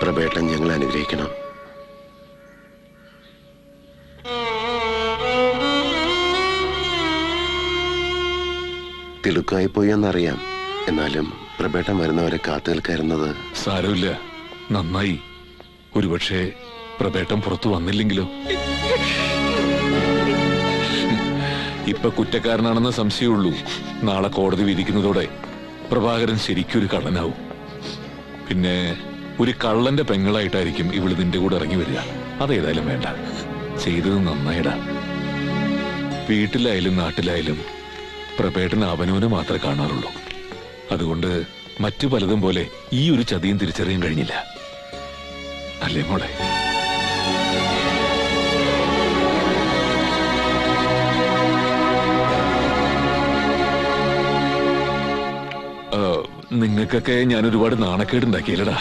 പ്രഭേട്ടൻ ഞങ്ങളെ അനുഗ്രഹിക്കണം. തിടുക്കായി പോയി എന്നറിയാം. എന്നാലും പ്രഭേട്ടൻ വരുന്നവരെ കാത്തു നിൽക്കാറുന്നത് സാരമില്ല, നന്നായി. ഒരുപക്ഷെ പ്രഭേട്ടൻ പുറത്തു വന്നില്ലെങ്കിലോ? ഇപ്പൊ കുറ്റക്കാരനാണെന്ന സംശയമുള്ളൂ. നാളെ കോടതി വിധിക്കുന്നതോടെ പ്രഭാകരൻ ശരിക്കൊരു കള്ളനാവും. പിന്നെ ഒരു കള്ളന്റെ പെങ്ങളായിട്ടായിരിക്കും ഇവള് നിന്റെ കൂടെ ഇറങ്ങി വരിക. അതേതായാലും വേണ്ട, ചെയ്തത് നന്നായിടാ. വീട്ടിലായാലും നാട്ടിലായാലും പ്രഭേട്ടൻ അവനവനെ മാത്രമേ കാണാറുള്ളൂ. അതുകൊണ്ട് മറ്റു പലതും പോലെ ഈ ഒരു ചതിയും തിരിച്ചറിയാൻ കഴിഞ്ഞില്ല, അല്ലേ മോളെ? നിങ്ങൾക്കൊക്കെ ഞാൻ ഒരുപാട് നാണക്കേടുണ്ടാക്കിയല്ലടാ.